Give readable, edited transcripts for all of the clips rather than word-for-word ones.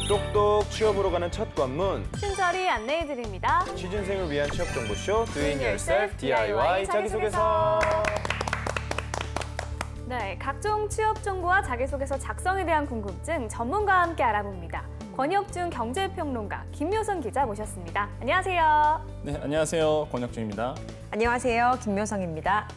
똑똑 취업으로 가는 첫 관문. 친절히 안내해드립니다. 취준생을 위한 취업 정보쇼 Doing Yourself DIY 자기소개서. 네, 각종 취업 정보와 자기소개서 작성에 대한 궁금증 전문가와 함께 알아봅니다. 권혁준 경제평론가, 김묘선 기자 모셨습니다. 안녕하세요. 네, 안녕하세요. 권혁준입니다. 안녕하세요. 김묘성입니다.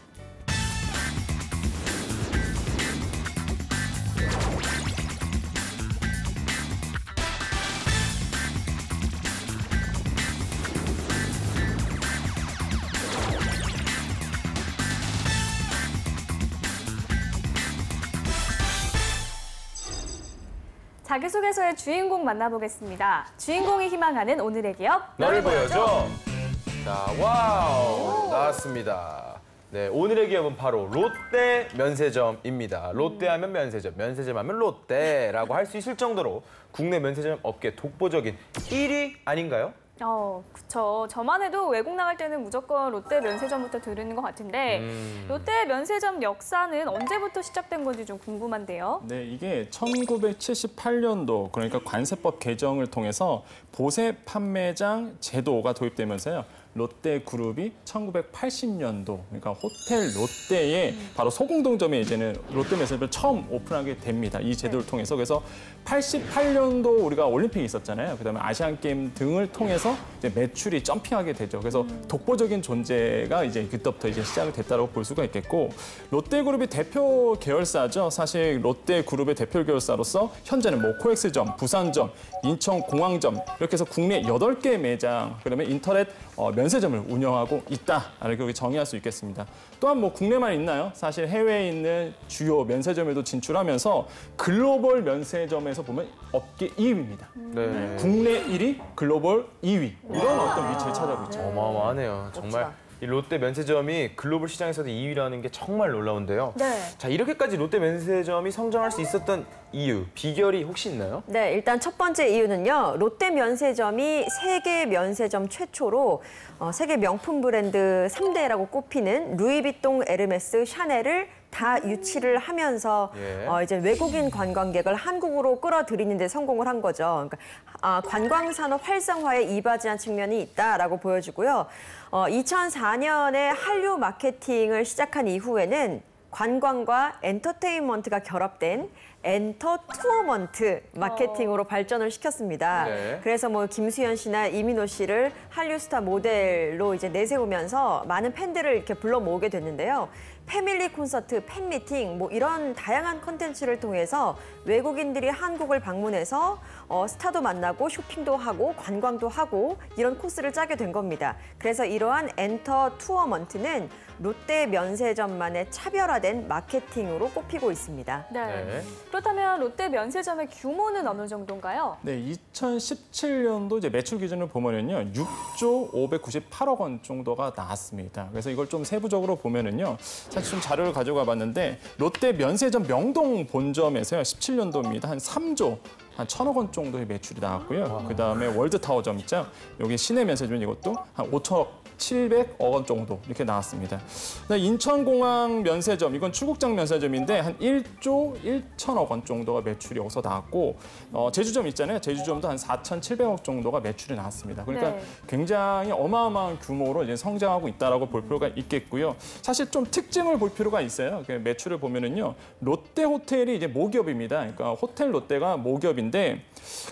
자기소개서의 주인공 만나보겠습니다. 주인공이 희망하는 오늘의 기업, 너를 보여줘. 자, 와우, 나왔습니다. 네, 오늘의 기업은 바로 롯데 면세점입니다. 롯데하면 면세점, 면세점하면 롯데라고 할 수 있을 정도로 국내 면세점 업계 독보적인 1위 아닌가요? 그쵸. 저만 해도 외국 나갈 때는 무조건 롯데 면세점부터 들르는 것 같은데 롯데 면세점 역사는 언제부터 시작된 건지 좀 궁금한데요. 네, 이게 1978년도, 그러니까 관세법 개정을 통해서 보세 판매장 제도가 도입되면서요. 롯데그룹이 1980년도, 그러니까 호텔 롯데에 바로 소공동점에 이제는 롯데 면세점을 처음 오픈하게 됩니다. 이 제도를 통해서. 그래서 88년도 우리가 올림픽이 있었잖아요. 그다음에 아시안 게임 등을 통해서 이제 매출이 점핑하게 되죠. 그래서 독보적인 존재가 이제 그때부터 이제 시작이 됐다고 볼 수가 있겠고, 롯데그룹이 대표 계열사죠. 사실 롯데그룹의 대표 계열사로서 현재는 뭐 코엑스점, 부산점, 인천공항점 이렇게 해서 국내 8개 매장, 그다음에 인터넷 면세점을 운영하고 있다. 이렇게 정의할 수 있겠습니다. 또한 뭐 국내만 있나요? 사실 해외에 있는 주요 면세점에도 진출하면서 글로벌 면세점에서 보면 업계 2위입니다. 네. 국내 1위, 글로벌 2위. 이런 어떤 위치를 차지하고 있죠. 어마어마하네요. 정말 이 롯데 면세점이 글로벌 시장에서도 2위라는 게 정말 놀라운데요. 네. 자, 이렇게까지 롯데 면세점이 성장할 수 있었던 이유, 비결이 혹시 있나요? 네, 일단 첫 번째 이유는요. 롯데 면세점이 세계 면세점 최초로 세계 명품 브랜드 3대라고 꼽히는 루이비통, 에르메스, 샤넬을 다 유치를 하면서 이제 외국인 관광객을 한국으로 끌어들이는 데 성공을 한 거죠. 그러니까 관광 산업 활성화에 이바지한 측면이 있다라고 보여지고요. 2004년에 한류 마케팅을 시작한 이후에는 관광과 엔터테인먼트가 결합된 엔터 투어먼트 마케팅으로 발전을 시켰습니다. 네. 그래서 뭐 김수현 씨나 이민호 씨를 한류 스타 모델로 이제 내세우면서 많은 팬들을 이렇게 불러 모으게 됐는데요. 패밀리 콘서트, 팬미팅 뭐 이런 다양한 콘텐츠를 통해서 외국인들이 한국을 방문해서 스타도 만나고 쇼핑도 하고 관광도 하고 이런 코스를 짜게 된 겁니다. 그래서 이러한 엔터 투어먼트는 롯데 면세점만의 차별화된 마케팅으로 꼽히고 있습니다. 네. 그렇다면 롯데 면세점의 규모는 어느 정도인가요? 네, 2017년도 이제 매출 기준을 보면은요, 6조 598억 원 정도가 나왔습니다. 그래서 이걸 좀 세부적으로 보면은요, 사실 좀 자료를 가져가 봤는데 롯데 면세점 명동 본점에서요, 17년도입니다. 한 3조 한 1,000억 원 정도의 매출이 나왔고요. 그다음에 월드타워점 있죠. 여기 시내 면세점 이것도 한 5천억 700억 원 정도 이렇게 나왔습니다. 인천공항 면세점, 이건 출국장 면세점인데 한 1조 1천억 원 정도가 매출이 여기서 나왔고, 제주점 있잖아요. 제주점도 한 4,700억 정도가 매출이 나왔습니다. 그러니까 굉장히 어마어마한 규모로 이제 성장하고 있다라고 볼 필요가 있겠고요. 사실 좀 특징을 볼 필요가 있어요. 매출을 보면은요, 롯데 호텔이 이제 모기업입니다. 그러니까 호텔 롯데가 모기업인데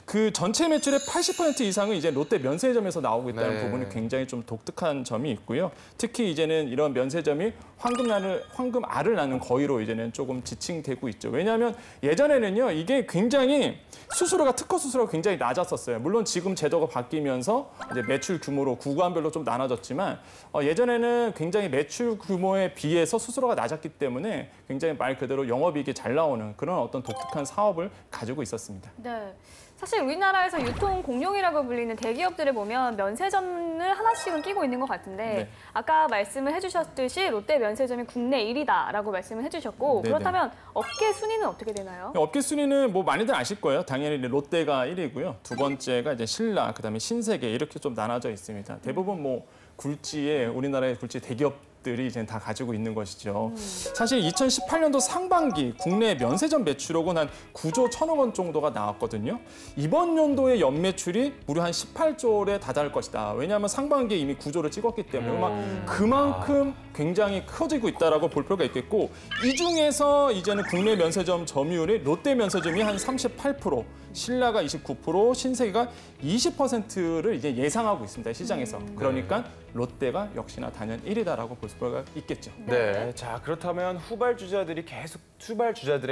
그 전체 매출의 80% 이상은 이제 롯데 면세점에서 나오고 있다는 부분이 굉장히 좀 독특한 점이 있고요. 특히 이제는 이런 면세점이 황금알을 낳는 거위로 이제는 조금 지칭되고 있죠. 왜냐하면 예전에는요, 이게 굉장히 수수료가 특허 수수료가 굉장히 낮았었어요. 물론 지금 제도가 바뀌면서 이제 매출 규모로 구간별로 좀 나눠졌지만 예전에는 굉장히 매출 규모에 비해서 수수료가 낮았기 때문에 굉장히 말 그대로 영업이익이 잘 나오는 그런 어떤 독특한 사업을 가지고 있었습니다. 네. 사실 우리나라에서 유통 공룡이라고 불리는 대기업들을 보면 면세점을 하나씩은 끼고 있는 것 같은데 아까 말씀을 해주셨듯이 롯데 면세점이 국내 1위다라고 말씀을 해주셨고 그렇다면 업계 순위는 어떻게 되나요? 업계 순위는 뭐 많이들 아실 거예요. 당연히 롯데가 1위고요. 두 번째가 이제 신라, 그다음에 신세계 이렇게 좀 나눠져 있습니다. 대부분 뭐 굴지에 우리나라의 굴지 대기업 기업들이 이제 다 가지고 있는 것이죠. 사실 2018년도 상반기 국내 면세점 매출액은 한 9조 1천억 원 정도가 나왔거든요. 이번 연도의 연매출이 무려 한 18조에 다다를 것이다. 왜냐하면 상반기에 이미 9조를 찍었기 때문에 그만큼 굉장히 커지고 있다라고 볼 필요가 있겠고, 이 중에서 이제는 국내 면세점 점유율이 롯데 면세점이 한 38%, 신라가 29%, 신세계가 20%를 이제 예상하고 있습니다, 시장에서. 그러니까 롯데가 역시나 단연 1위다라고 볼 수가 있겠죠. 네. 자, 그렇다면 후발주자들의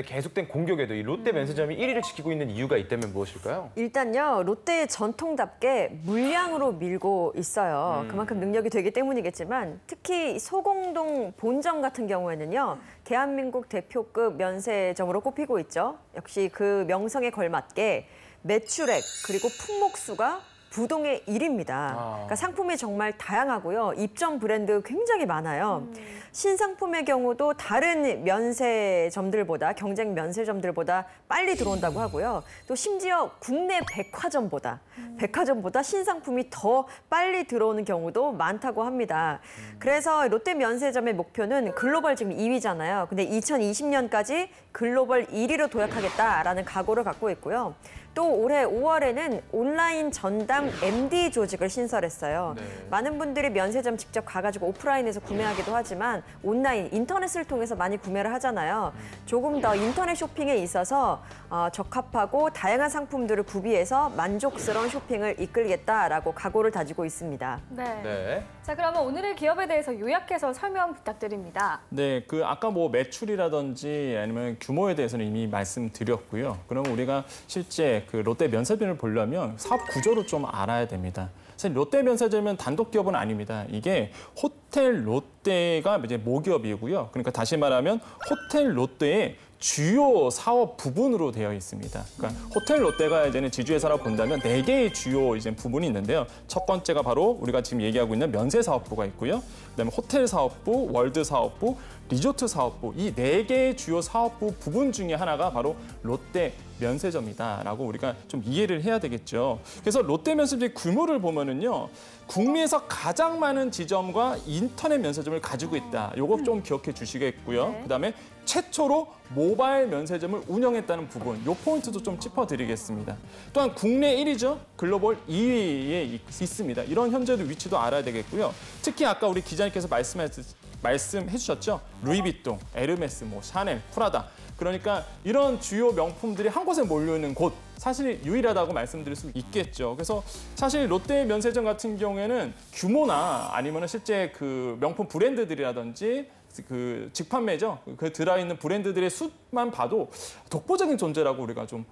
계속된 공격에도 이 롯데 면세점이 1위를 지키고 있는 이유가 있다면 무엇일까요? 일단요, 롯데의 전통답게 물량으로 밀고 있어요. 그만큼 능력이 되기 때문이겠지만 특히 소공동 본점 같은 경우에는요, 대한민국 대표급 면세점으로 꼽히고 있죠. 역시 그 명성에 걸맞게 매출액 그리고 품목수가 부동의 1위입니다. 그러니까 상품이 정말 다양하고요. 입점 브랜드 굉장히 많아요. 신상품의 경우도 다른 면세점들보다, 경쟁 면세점들보다 빨리 들어온다고 하고요. 또 심지어 국내 백화점보다 신상품이 더 빨리 들어오는 경우도 많다고 합니다. 그래서 롯데 면세점의 목표는 글로벌 지금 2위잖아요. 근데 2020년까지 글로벌 1위로 도약하겠다라는 각오를 갖고 있고요. 또 올해 5월에는 온라인 전담 MD 조직을 신설했어요. 많은 분들이 면세점 직접 가가지고 오프라인에서 구매하기도 하지만 온라인, 인터넷을 통해서 많이 구매를 하잖아요. 조금 더 인터넷 쇼핑에 있어서 적합하고 다양한 상품들을 구비해서 만족스러운 쇼핑을 이끌겠다라고 각오를 다지고 있습니다. 네. 자, 그러면 오늘의 기업에 대해서 요약해서 설명 부탁드립니다. 네, 아까 뭐 매출이라든지 아니면 규모에 대해서는 이미 말씀드렸고요. 그럼 우리가 실제 그 롯데 면세점을 보려면 사업 구조를 좀 알아야 됩니다. 사실 롯데 면세점은 단독 기업은 아닙니다. 이게 호텔 롯데가 이제 모기업이고요. 그러니까 다시 말하면 호텔 롯데의 주요 사업 부분으로 되어 있습니다. 그러니까 호텔 롯데가 이제는 지주회사라고 본다면 4개의 주요 이제 부분이 있는데요. 첫 번째가 바로 우리가 지금 얘기하고 있는 면세 사업부가 있고요. 그다음에 호텔 사업부, 월드 사업부, 리조트 사업부, 이 4개의 주요 사업부 부분 중에 하나가 바로 롯데 면세점이다라고 우리가 좀 이해를 해야 되겠죠. 그래서 롯데 면세점의 규모를 보면은요, 국내에서 가장 많은 지점과 인터넷 면세점을 가지고 있다. 요거 좀 기억해 주시겠고요. 그다음에 최초로 모바일 면세점을 운영했다는 부분, 요 포인트도 좀 짚어드리겠습니다. 또한 국내 1위죠. 글로벌 2위에 있습니다. 이런 현재도 위치도 알아야 되겠고요. 특히 아까 우리 기자님께서 말씀해 주셨죠. 루이비통, 에르메스, 샤넬, 프라다. 그러니까 이런 주요 명품들이 한 곳에 몰려있는 곳, 사실 유일하다고 말씀드릴 수 있겠죠. 그래서 사실 롯데 면세점 같은 경우에는 규모나 아니면 실제 그 명품 브랜드들이라든지 그 직판매죠. 그 들어있는 브랜드들의 수만 봐도 독보적인 존재라고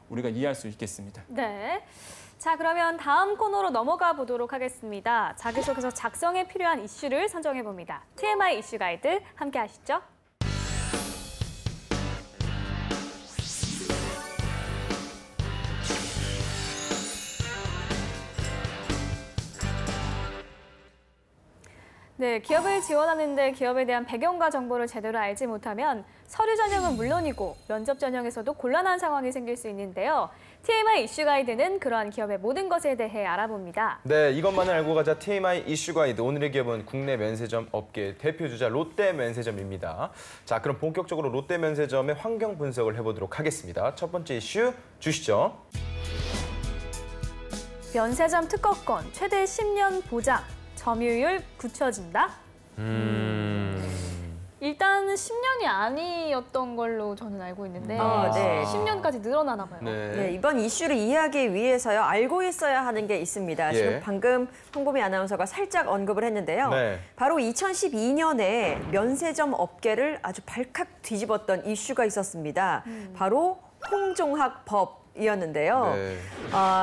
우리가 이해할 수 있겠습니다. 네. 자, 그러면 다음 코너로 넘어가 보도록 하겠습니다. 자기소개서 작성에 필요한 이슈를 선정해 봅니다. TMI 이슈 가이드 함께 하시죠. 네, 기업을 지원하는데 기업에 대한 배경과 정보를 제대로 알지 못하면 서류 전형은 물론이고 면접 전형에서도 곤란한 상황이 생길 수 있는데요. TMI 이슈 가이드는 그러한 기업의 모든 것에 대해 알아봅니다. 네, 이것만을 알고 가자 TMI 이슈 가이드. 오늘의 기업은 국내 면세점 업계 대표주자 롯데 면세점입니다. 자, 그럼 본격적으로 롯데 면세점의 환경 분석을 해보도록 하겠습니다. 첫 번째 이슈 주시죠. 면세점 특허권 최대 10년 보장. 점유율 굳혀진다? 일단 10년이 아니었던 걸로 저는 알고 있는데 10년까지 늘어나나 봐요. 네, 이번 이슈를 이해하기 위해서요, 알고 있어야 하는 게 있습니다. 지금 방금 홍보미 아나운서가 살짝 언급을 했는데요. 바로 2012년에 면세점 업계를 아주 발칵 뒤집었던 이슈가 있었습니다. 바로 홍종학 법. 이었는데요.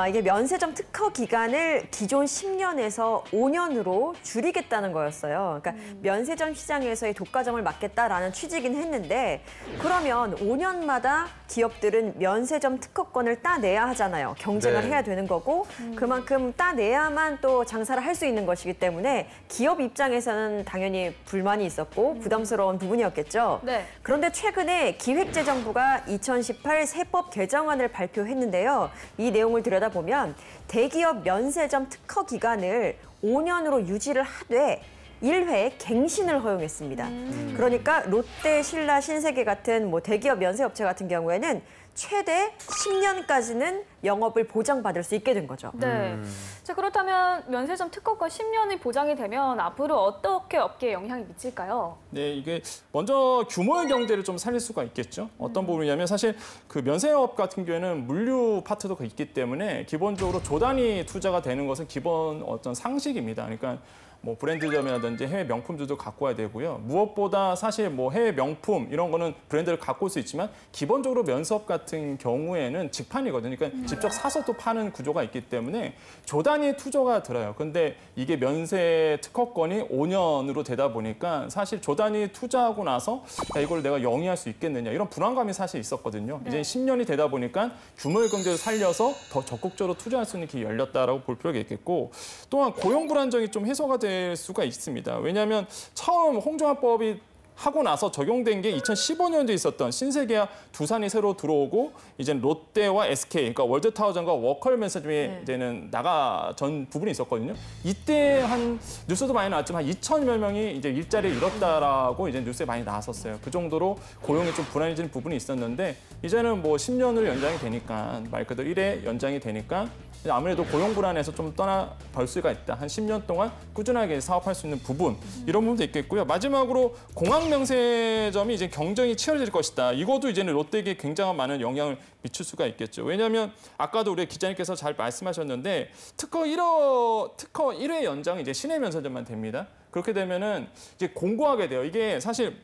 이게 면세점 특허 기간을 기존 10년에서 5년으로 줄이겠다는 거였어요. 그러니까 면세점 시장에서의 독과점을 막겠다라는 취지긴 했는데, 그러면 5년마다 기업들은 면세점 특허권을 따내야 하잖아요. 경쟁을 해야 되는 거고, 그만큼 따내야만 또 장사를 할 수 있는 것이기 때문에 기업 입장에서는 당연히 불만이 있었고 부담스러운 부분이었겠죠. 그런데 최근에 기획재정부가 2018 세법 개정안을 발표했는데요. 이 내용을 들여다보면 대기업 면세점 특허 기간을 5년으로 유지를 하되 1회 갱신을 허용했습니다. 그러니까 롯데, 신라, 신세계 같은 뭐 대기업 면세업체 같은 경우에는 최대 10년까지는 영업을 보장받을 수 있게 된 거죠. 네. 자, 그렇다면 면세점 특허권 10년이 보장이 되면 앞으로 어떻게 업계에 영향이 미칠까요? 네, 이게 먼저 규모의 경제를 좀 살릴 수가 있겠죠. 어떤 부분이냐면 사실 그 면세업 같은 경우에는 물류 파트도 있기 때문에 기본적으로 조 단위 투자가 되는 것은 기본 어떤 상식입니다. 그러니까 뭐 브랜드점이라든지 해외 명품들도 갖고 와야 되고요. 무엇보다 사실 뭐 해외 명품 이런 거는 브랜드를 갖고 올 수 있지만 기본적으로 면세업 같은 경우에는 직판이거든요. 그러니까 직접 사서 또 파는 구조가 있기 때문에 조 단위 투자가 들어요. 근데 이게 면세 특허권이 5년으로 되다 보니까 사실 조 단위 투자하고 나서 야, 이걸 내가 영위할 수 있겠느냐 이런 불안감이 사실 있었거든요. 이제 10년이 되다 보니까 규모의 경제를 살려서 더 적극적으로 투자할 수 있는 길이 열렸다라고 볼 필요가 있겠고 또한 고용 불안정이 좀 해소가 될 수가 있습니다. 왜냐하면 처음 홍종합법이 하고 나서 적용된 게 2015년도에 있었던 신세계와 두산이 새로 들어오고 이제 롯데와 SK, 그러니까 월드타워전과 워컬 면세점이 이제는 나가전 부분이 있었거든요. 이때 한 뉴스도 많이 나왔지만 2,000여 명이 이제 일자리를 잃었다라고 이제 뉴스에 많이 나왔었어요. 그 정도로 고용이 좀 불안해지는 부분이 있었는데 이제는 뭐 10년을 연장이 되니까 말 그대로 1회 연장이 되니까 아무래도 고용 불안에서 좀 떠나볼 수가 있다. 한 10년 동안 꾸준하게 사업할 수 있는 부분 이런 부분도 있겠고요. 마지막으로 공항 면세점이 이제 경쟁이 치열해질 것이다. 이것도 이제는 롯데에게 굉장히 많은 영향을 미칠 수가 있겠죠. 왜냐하면 아까도 우리 기자님께서 잘 말씀하셨는데 특허 1회 연장은 이제 시내 면세점만 됩니다. 그렇게 되면은 이제 공고하게 돼요. 이게 사실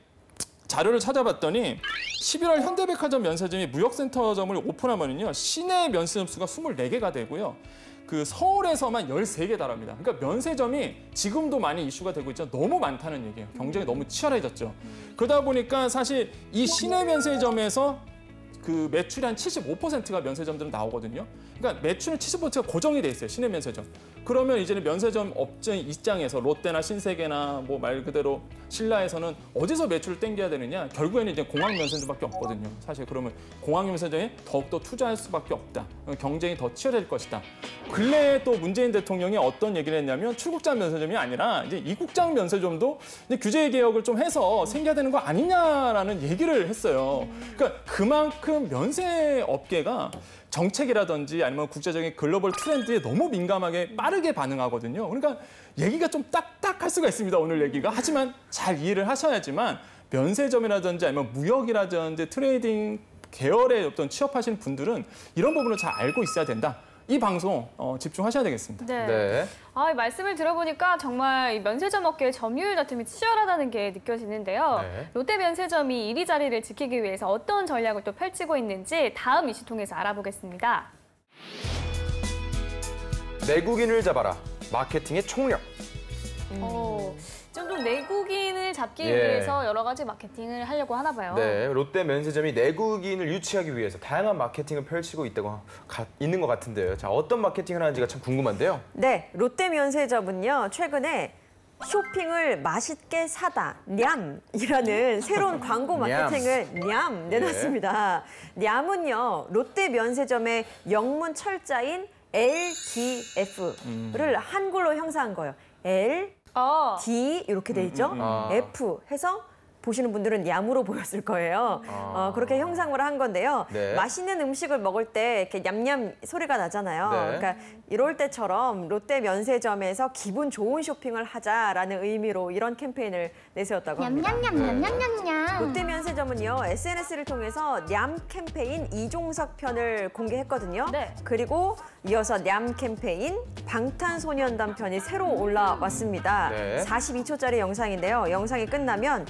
자료를 찾아봤더니 11월 현대백화점 면세점이 무역센터점을 오픈하면요 시내 면세점 수가 24개가 되고요. 그 서울에서만 13개 달합니다. 그러니까 면세점이 지금도 많이 이슈가 되고 있죠. 너무 많다는 얘기예요. 경쟁이 너무 치열해졌죠. 그러다 보니까 사실 이 시내 면세점에서 그 매출이 한 75%가 면세점들은 나오거든요. 그러니까 매출은 70%가 고정이 돼 있어요. 시내 면세점. 그러면 이제는 면세점 업체 입장에서 롯데나 신세계나 뭐 말 그대로 신라에서는 어디서 매출을 땡겨야 되느냐? 결국에는 이제 공항 면세점밖에 없거든요. 사실 그러면 공항 면세점에 더욱더 투자할 수밖에 없다. 경쟁이 더 치열해질 것이다. 근래에 또 문재인 대통령이 어떤 얘기를 했냐면 출국장 면세점이 아니라 이제 이국장 면세점도 이제 규제 개혁을 좀 해서 생겨야 되는 거 아니냐라는 얘기를 했어요. 그러니까 그만큼 면세 업계가 정책이라든지 아니면 국제적인 글로벌 트렌드에 너무 민감하게 빠르게 반응하거든요. 그러니까 얘기가 좀 딱딱할 수가 있습니다, 오늘 얘기가. 하지만 잘 이해를 하셔야지만 면세점이라든지 아니면 무역이라든지 트레이딩 계열의 어떤 취업하시는 분들은 이런 부분을 잘 알고 있어야 된다. 이 방송 집중하셔야 되겠습니다. 네. 네. 아, 이 말씀을 들어보니까 정말 이 면세점 업계의 점유율 다툼이 치열하다는 게 느껴지는데요. 네. 롯데 면세점이 1위 자리를 지키기 위해서 어떤 전략을 또 펼치고 있는지 다음 이슈 통해서 알아보겠습니다. 내국인을 잡아라. 마케팅의 총력. 좀 내국인을 잡기 예. 위해서 여러 가지 마케팅을 하려고 하나 봐요. 네, 롯데 면세점이 내국인을 유치하기 위해서 다양한 마케팅을 펼치고 있는 것 같은데요. 자, 어떤 마케팅을 하는지가 참 궁금한데요. 네, 롯데 면세점은요 최근에 쇼핑을 맛있게 사다 냠이라는 새로운 광고 마케팅을 냠 내놨습니다. 냠은요 롯데 면세점의 영문 철자인 LDF를 한글로 형상한 거예요. L D 이렇게 돼 있죠. F 해서 보시는 분들은 얌으로 보였을 거예요. 그렇게 형상을 한 건데요. 네. 맛있는 음식을 먹을 때 이렇게 냠냠 소리가 나잖아요. 네. 그러니까 이럴 때처럼 롯데 면세점에서 기분 좋은 쇼핑을 하자라는 의미로 이런 캠페인을 내세웠다고 합니다. 냠냠냠냠냠냠냠. 롯데 면세점은요 SNS를 통해서 냠 캠페인 이종석 편을 공개했거든요. 네. 그리고 이어서 냠 캠페인 방탄소년단 편이 새로 올라왔습니다. 네. 42초짜리 영상인데요. 영상이 끝나면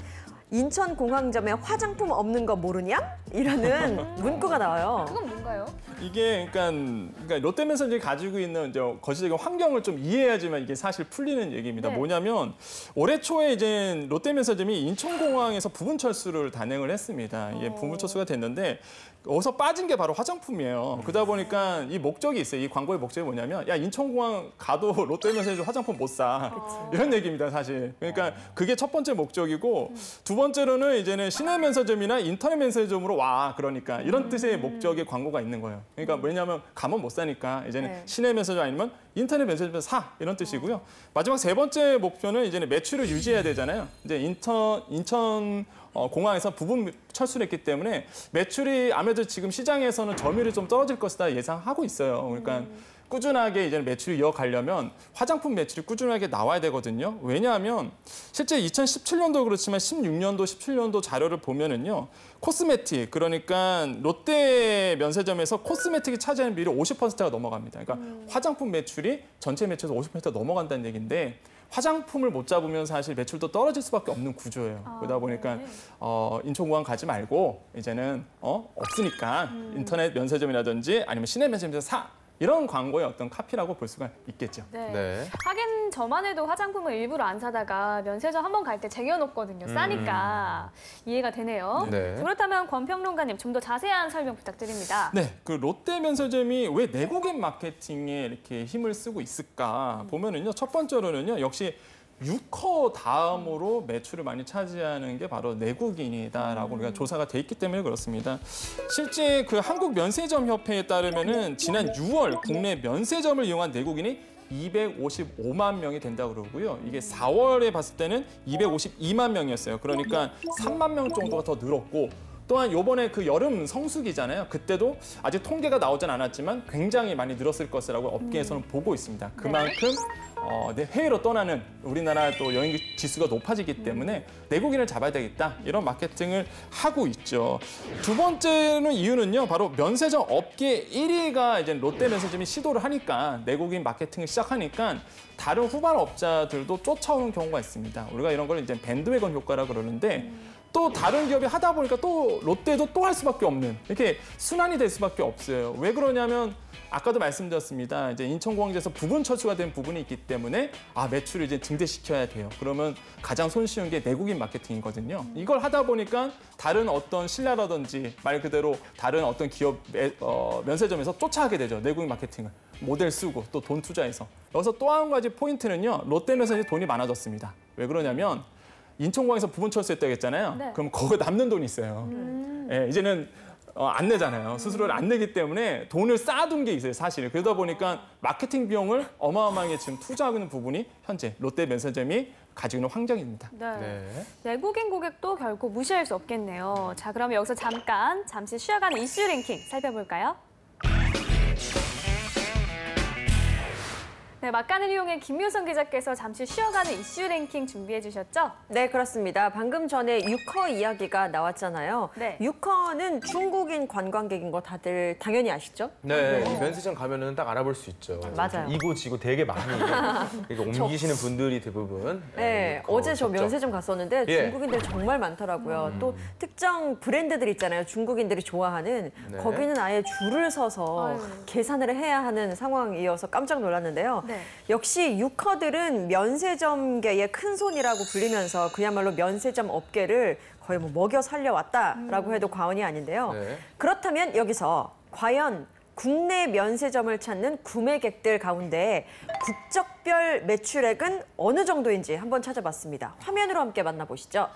인천공항점에 화장품 없는 거 모르냐? 이라는 문구가 나와요. 그건 뭔가요? 이게 그러니까 롯데 면세점이 가지고 있는 이제 거시적인 환경을 좀 이해해야지만 이게 사실 풀리는 얘기입니다. 네. 뭐냐면 올해 초에 이제 롯데 면세점이 인천공항에서 부분 철수를 단행을 했습니다. 이게 부분 철수가 됐는데 어디서 빠진 게 바로 화장품이에요. 그러다 보니까 이 목적이 있어요. 이 광고의 목적이 뭐냐면 야 인천공항 가도 롯데 면세점 화장품 못 사. 이런 얘기입니다, 사실. 그러니까 그게 첫 번째 목적이고 두 두 번째로는 이제는 시내 면세점이나 인터넷 면세점으로 와. 그러니까 이런 뜻의 목적의 광고가 있는 거예요. 그러니까 왜냐하면 가면 못 사니까 이제는 네. 시내 면세점 아니면 인터넷 면세점에서 사 이런 뜻이고요. 마지막 세 번째 목표는 이제는 매출을 유지해야 되잖아요. 이제 인천 공항에서 부분 철수를 했기 때문에 매출이 아무래도 지금 시장에서는 점유율이 좀 떨어질 것이다 예상하고 있어요. 그러니까 꾸준하게 이제 매출을 이어가려면 화장품 매출이 꾸준하게 나와야 되거든요. 왜냐하면 실제 2017년도 그렇지만 16년도, 17년도 자료를 보면은요. 코스메틱, 그러니까 롯데 면세점에서 코스메틱이 차지하는 비율이 50%가 넘어갑니다. 그러니까 화장품 매출이 전체 매출에서 50%가 넘어간다는 얘기인데 화장품을 못 잡으면 사실 매출도 떨어질 수밖에 없는 구조예요. 그러다 보니까 인천공항 가지 말고 이제는 없으니까 인터넷 면세점이라든지 아니면 시내 면세점에서 사. 이런 광고의 어떤 카피라고 볼 수가 있겠죠. 네. 네. 하긴 저만 해도 화장품을 일부러 안 사다가 면세점 한번 갈 때 쟁여놓거든요. 싸니까 이해가 되네요. 네. 그렇다면 권평론가님 좀 더 자세한 설명 부탁드립니다. 네, 그 롯데 면세점이 왜 내국인 마케팅에 이렇게 힘을 쓰고 있을까 보면은요, 첫 번째로는요, 역시 유커 다음으로 매출을 많이 차지하는 게 바로 내국인이다라고 우리가 조사가 돼 있기 때문에 그렇습니다. 실제 그 한국 면세점 협회에 따르면은 지난 6월 국내 면세점을 이용한 내국인이 255만 명이 된다고 그러고요. 이게 4월에 봤을 때는 252만 명이었어요. 그러니까 3만 명 정도가 더 늘었고 또한 요번에 그 여름 성수기잖아요. 그때도 아직 통계가 나오진 않았지만 굉장히 많이 늘었을 것이라고 업계에서는 보고 있습니다. 그만큼 해외로 떠나는 우리나라 또 여행 지수가 높아지기 때문에 내국인을 잡아야 되겠다. 이런 마케팅을 하고 있죠. 두 번째는 이유는요. 바로 면세점 업계 1위가 이제 롯데 면세점이 시도를 하니까 내국인 마케팅을 시작하니까 다른 후발 업자들도 쫓아오는 경우가 있습니다. 우리가 이런 걸 이제 밴드웨건 효과라 그러는데 또 다른 기업이 하다 보니까 또 롯데도 또 할 수밖에 없는 이렇게 순환이 될 수밖에 없어요. 왜 그러냐면 아까도 말씀드렸습니다. 이제 인천공항에서 부분 철수가 된 부분이 있기 때문에 매출을 이제 증대시켜야 돼요. 그러면 가장 손쉬운 게 내국인 마케팅이거든요. 이걸 하다 보니까 다른 어떤 신라라든지 말 그대로 다른 어떤 기업 면세점에서 쫓아가게 되죠. 내국인 마케팅을 모델 쓰고 또 돈 투자해서. 여기서 또 한 가지 포인트는요. 롯데 면세점이 돈이 많아졌습니다. 왜 그러냐면 인천공항에서 부분 철수했다고 했잖아요. 네. 그럼 거기에 남는 돈이 있어요. 예, 이제는 안 내잖아요. 수수료를 안 내기 때문에 돈을 쌓아둔 게 있어요, 사실. 그러다 보니까 마케팅 비용을 어마어마하게 지금 투자하고 있는 부분이 현재 롯데 면세점이 가지고 있는 환경입니다. 네. 네. 내국인 고객도 결코 무시할 수 없겠네요. 자, 그럼 여기서 잠시 쉬어가는 이슈 랭킹 살펴볼까요? 네, 막간을 이용해 김효선 기자께서 잠시 쉬어가는 이슈 랭킹 준비해 주셨죠? 네, 그렇습니다. 방금 전에 유커 이야기가 나왔잖아요. 네. 유커는 중국인 관광객인 거 다들 당연히 아시죠? 네, 이 면세점 가면은 딱 알아볼 수 있죠. 맞아요. 이고지고 되게 많이 이렇게 옮기시는 분들이 대부분. 네, 어제 저 면세점 갔었는데 예. 중국인들 정말 많더라고요. 또 특정 브랜드들 있잖아요. 중국인들이 좋아하는. 네. 거기는 아예 줄을 서서 아유. 계산을 해야 하는 상황이어서 깜짝 놀랐는데요. 네. 역시 유커들은 면세점계의 큰 손이라고 불리면서 그야말로 면세점 업계를 거의 먹여 살려왔다라고 해도 과언이 아닌데요. 네. 그렇다면 여기서 과연 국내 면세점을 찾는 구매객들 가운데 국적별 매출액은 어느 정도인지 한번 찾아봤습니다. 화면으로 함께 만나보시죠.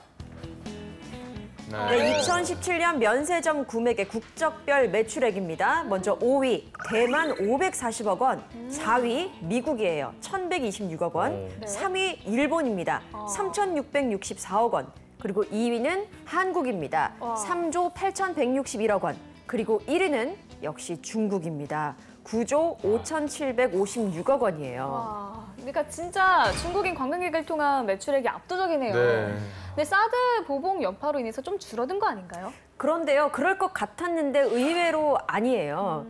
네, 2017년 면세점 구매객 국적별 매출액입니다. 먼저 5위 대만 540억 원, 4위 미국이에요. 1,126억 원, 네. 3위 일본입니다. 3,664억 원, 그리고 2위는 한국입니다. 3조 8,161억 원, 그리고 1위는 역시 중국입니다. 9조 5,756억 원이에요. 와, 그러니까 진짜 중국인 관광객을 통한 매출액이 압도적이네요. 네. 근데 사드 보복 여파로 인해서 좀 줄어든 거 아닌가요? 그런데요, 그럴 것 같았는데 의외로 아니에요.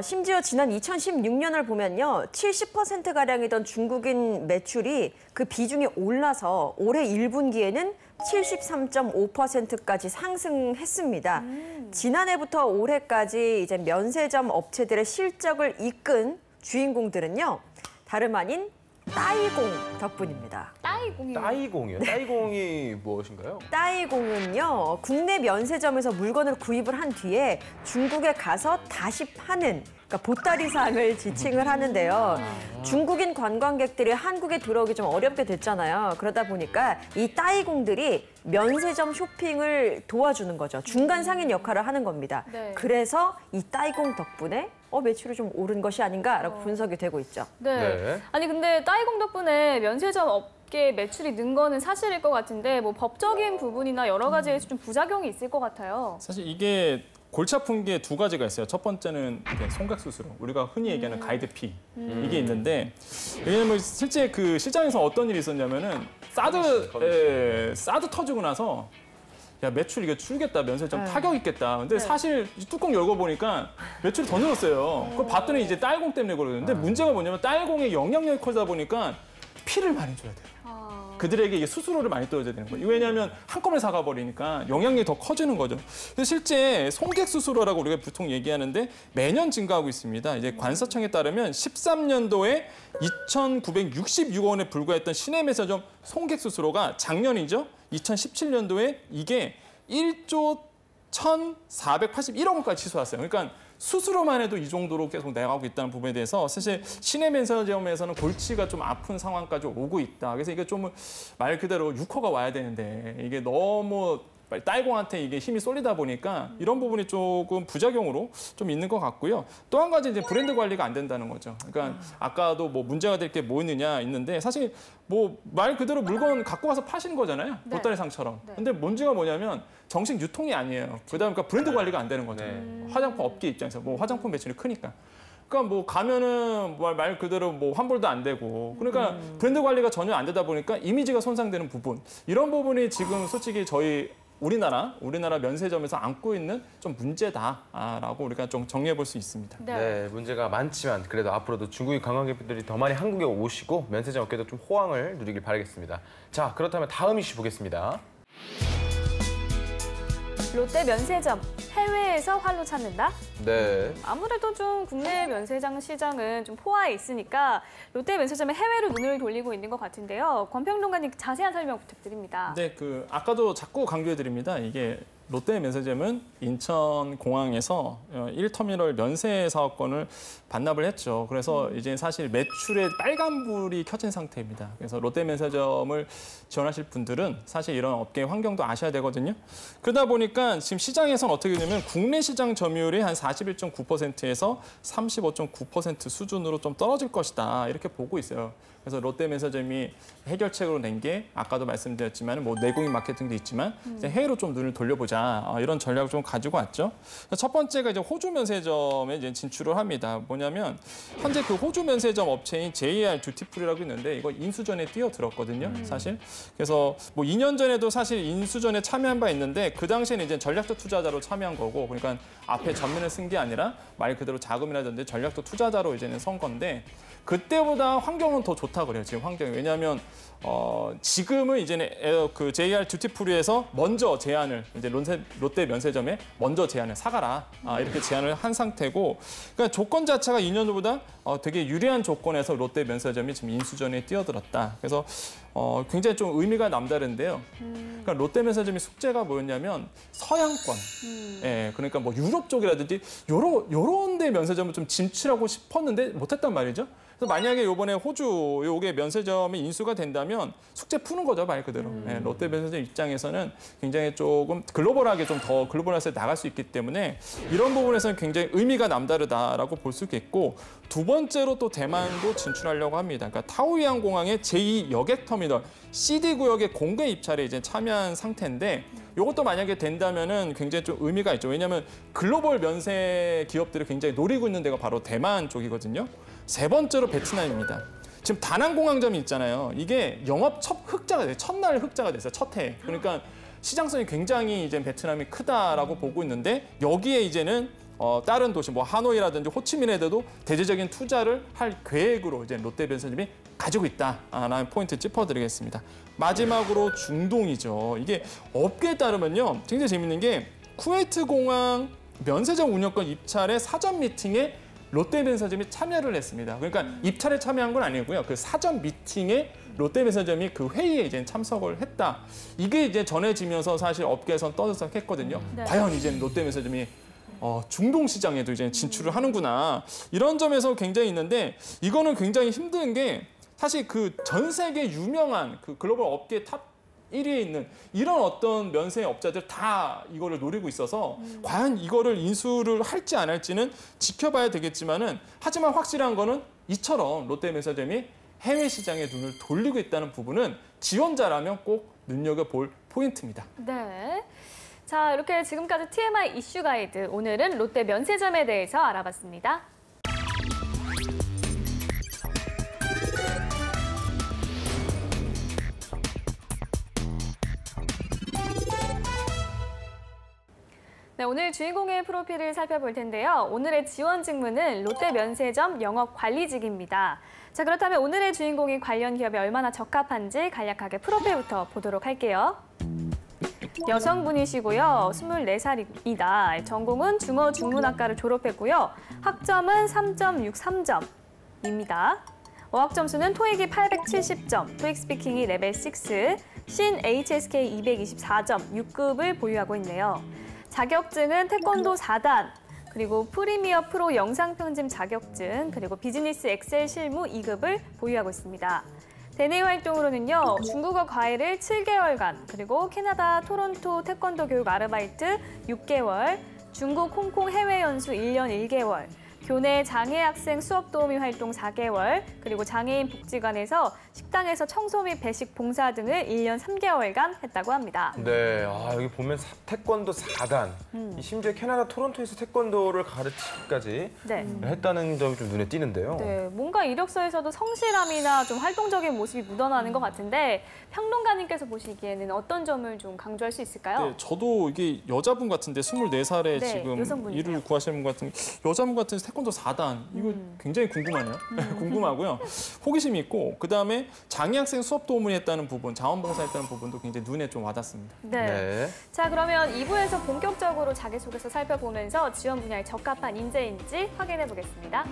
심지어 지난 2016년을 보면요, 70%가량이던 중국인 매출이 그 비중이 올라서 올해 1분기에는 73.5%까지 상승했습니다. 지난해부터 올해까지 이제 면세점 업체들의 실적을 이끈 주인공들은요, 다름 아닌 따이공 덕분입니다. 따이공이요. 따이공이요? 따이공이 무엇인가요? 따이공은요, 국내 면세점에서 물건을 구입을 한 뒤에 중국에 가서 다시 파는 그러니까 보따리상을 지칭을 하는데요. 중국인 관광객들이 한국에 들어오기 좀 어렵게 됐잖아요. 그러다 보니까 이 따이공들이 면세점 쇼핑을 도와주는 거죠. 중간 상인 역할을 하는 겁니다. 네. 그래서 이 따이공 덕분에 매출이 좀 오른 것이 아닌가라고 분석이 되고 있죠. 네. 네. 아니 근데 따이공 덕분에 면세점 업계 매출이 는 거는 사실일 것 같은데 뭐 법적인 부분이나 여러 가지에서 좀 부작용이 있을 것 같아요. 사실 이게 골치 아픈 게 두 가지가 있어요. 첫 번째는 이게 송각 수수료, 우리가 흔히 얘기하는 가이드피 이게 있는데 왜냐면 실제 그 시장에서 어떤 일이 있었냐면은 사드 터지고 나서 야 매출 이게 줄겠다, 면세점 타격 있겠다. 근데 사실 이 뚜껑 열고 보니까 매출이 더 늘었어요. 그걸 봤더니 이제 딸공 때문에 그러는데 문제가 뭐냐면 딸공의 영향력이 커지다 보니까 피를 많이 줘야 돼요. 그들에게 이게 수수료를 많이 떠야 되는 거예요. 왜냐하면 한꺼번에 사가 버리니까 영향력이 더 커지는 거죠. 근데 실제 송객 수수료라고 우리가 보통 얘기하는데 매년 증가하고 있습니다. 이제 관사청에 따르면 13년도에 2,966원에 불과했던 시내 면세점 송객 수수료가 작년이죠. 2017년도에 이게 1조 1,481억 원까지 치솟았어요. 그러니까 수수료만 해도 이 정도로 계속 나가고 있다는 부분에 대해서 사실 시내 면세점에서는 골치가 좀 아픈 상황까지 오고 있다. 그래서 이게 좀 말 그대로 유커가 와야 되는데 이게 너무 딸공한테 이게 힘이 쏠리다 보니까 이런 부분이 조금 부작용으로 좀 있는 것 같고요. 또 한 가지 이제 브랜드 관리가 안 된다는 거죠. 그러니까 아까도 뭐 문제가 될 게 뭐 있느냐 있는데 사실 뭐 말 그대로 물건 갖고 가서 파시는 거잖아요. 네. 보따리상처럼. 네. 근데 문제가 뭐냐면 정식 유통이 아니에요. 그다음 그러니까 브랜드 관리가 안 되는 거죠. 화장품 업계 입장에서 뭐 화장품 매출이 크니까. 그러니까 뭐 가면은 말 그대로 뭐 환불도 안 되고 그러니까 브랜드 관리가 전혀 안 되다 보니까 이미지가 손상되는 부분 이런 부분이 지금 솔직히 저희 우리나라 면세점에서 안고 있는 좀 문제다라고 우리가 좀 정리해 볼 수 있습니다. 네, 문제가 많지만 그래도 앞으로도 중국인 관광객들이 더 많이 한국에 오시고 면세점 업계도 좀 호황을 누리길 바라겠습니다. 자, 그렇다면 다음 이슈 보겠습니다. 롯데 면세점 해외에서 활로 찾는다? 네. 아무래도 좀 국내 면세점 시장은 좀 포화해 있으니까 롯데 면세점에 해외로 눈을 돌리고 있는 것 같은데요. 권평론가님 자세한 설명 부탁드립니다. 네, 아까도 자꾸 강조해 드립니다. 이게 롯데 면세점은 인천공항에서 1터미널 면세 사업권을 반납을 했죠. 그래서 이제 사실 매출에 빨간불이 켜진 상태입니다. 그래서 롯데 면세점을 지원하실 분들은 사실 이런 업계의 환경도 아셔야 되거든요. 그러다 보니까 지금 시장에서는 어떻게 되냐면 국내 시장 점유율이 한 41.9%에서 35.9% 수준으로 좀 떨어질 것이다. 이렇게 보고 있어요. 그래서 롯데 면세점이 해결책으로 낸 게 아까도 말씀드렸지만 뭐 내국인 마케팅도 있지만 이제 해외로 좀 눈을 돌려보자 이런 전략을 좀 가지고 왔죠. 첫 번째가 이제 호주 면세점에 이제 진출을 합니다. 뭐냐면 현재 그 호주 면세점 업체인 JR 듀티프리라고 있는데 이거 인수전에 뛰어들었거든요. 사실 그래서 뭐 2년 전에도 사실 인수전에 참여한 바 있는데 그 당시에는 이제 전략적 투자자로 참여한 거고 그러니까 앞에 전면을 쓴 게 아니라 말 그대로 자금이라든지 전략적 투자자로 이제는 선 건데. 그때보다 환경은 더 좋다 그래요. 지금 환경이. 왜냐하면 지금은 이제는 그 JR 듀티프리에서 먼저 제안을 이제 롯데 면세점에 먼저 제안을 사가라 이렇게 제안을 한 상태고, 그러니까 조건 자체가 2년 전보다 되게 유리한 조건에서 롯데 면세점이 지금 인수전에 뛰어들었다. 그래서 굉장히 좀 의미가 남다른데요. 그러니까 롯데 면세점의 숙제가 뭐였냐면 서양권, 예, 그러니까 뭐 유럽 쪽이라든지 요런 데 면세점을 좀 진출하고 싶었는데 못했단 말이죠. 그래서 만약에 이번에 호주 요게 면세점이 인수가 된다면 숙제 푸는 거죠, 말 그대로. 네, 롯데 면세점 입장에서는 굉장히 조금 글로벌하게 좀 더 글로벌하게 나갈 수 있기 때문에 이런 부분에서는 굉장히 의미가 남다르다라고 볼 수 있겠고, 두 번째로 또 대만도 진출하려고 합니다. 그러니까 타오이안 공항의 제2 여객 터미널 CD 구역의 공개 입찰에 이제 참여한 상태인데, 이것도 만약에 된다면은 굉장히 좀 의미가 있죠. 왜냐하면 글로벌 면세 기업들이 굉장히 노리고 있는 데가 바로 대만 쪽이거든요. 세 번째로 베트남입니다. 지금 다낭공항점이 있잖아요. 이게 영업 첫 흑자가 돼요. 첫날 흑자가 됐어요. 첫 해. 그러니까 시장성이 굉장히 이제 베트남이 크다라고 보고 있는데, 여기에 이제는 다른 도시 뭐 하노이라든지 호치민에도 대대적인 투자를 할 계획으로 이제 롯데 면세점이 가지고 있다라는 포인트 짚어드리겠습니다. 마지막으로 중동이죠. 이게 업계에 따르면요, 굉장히 재밌는 게 쿠웨이트 공항 면세점 운영권 입찰의 사전 미팅에 롯데 면세점이 참여를 했습니다. 그러니까 입찰에 참여한 건 아니고요. 그 사전 미팅에 롯데 면세점이 그 회의에 이제 참석을 했다. 이게 이제 전해지면서 사실 업계에선 떠들썩했거든요. 네. 과연 이제 롯데 면세점이 중동 시장에도 이제 진출을 하는구나. 이런 점에서 굉장히 있는데 이거는 굉장히 힘든 게 사실 그 전 세계 유명한 그 글로벌 업계 탑 1위에 있는 이런 어떤 면세 업자들 다 이거를 노리고 있어서 과연 이거를 인수를 할지 안 할지는 지켜봐야 되겠지만은 하지만 확실한 거는 이처럼 롯데면세점이 해외 시장에 눈을 돌리고 있다는 부분은 지원자라면 꼭 눈여겨볼 포인트입니다. 네. 자, 이렇게 지금까지 TMI 이슈 가이드, 오늘은 롯데 면세점에 대해서 알아봤습니다. 네, 오늘 주인공의 프로필을 살펴볼 텐데요. 오늘의 지원 직무는 롯데 면세점 영업관리직입니다. 자, 그렇다면 오늘의 주인공이 관련 기업에 얼마나 적합한지 간략하게 프로필부터 보도록 할게요. 여성분이시고요. 24살입니다. 전공은 중어중문학과를 졸업했고요. 학점은 3.63점입니다. 어학 점수는 토익이 870점, 토익 스피킹이 레벨 6, 신 HSK 224점, 6급을 보유하고 있네요. 자격증은 태권도 4단, 그리고 프리미어 프로 영상편집 자격증, 그리고 비즈니스 엑셀 실무 2급을 보유하고 있습니다. 대내 활동으로는요, 중국어 과외를 7개월간, 그리고 캐나다 토론토 태권도 교육 아르바이트 6개월, 중국 홍콩 해외 연수 1년 1개월, 교내 장애 학생 수업 도우미 활동 4개월, 그리고 장애인 복지관에서 식당에서 청소 및 배식 봉사 등을 1년 3개월간 했다고 합니다. 네, 여기 보면 태권도 4단. 심지어 캐나다 토론토에서 태권도를 가르치기까지 했다는 점이 좀 눈에 띄는데요. 네, 뭔가 이력서에서도 성실함이나 좀 활동적인 모습이 묻어나는 것 같은데 평론가님께서 보시기에는 어떤 점을 좀 강조할 수 있을까요? 네, 저도 이게 여자분 같은데 24살에 네, 지금 여성분이세요. 일을 구하시는 분 같은 여자분 같은 태권도 4단 이거 굉장히 궁금하네요. 궁금하고요. 호기심이 있고 그다음에 장애학생 수업 도우미 했다는 부분, 자원봉사했다는 부분도 굉장히 눈에 좀 와닿습니다. 네. 자, 그러면 2부에서 본격적으로 자기소개서 살펴보면서 지원 분야에 적합한 인재인지 확인해 보겠습니다.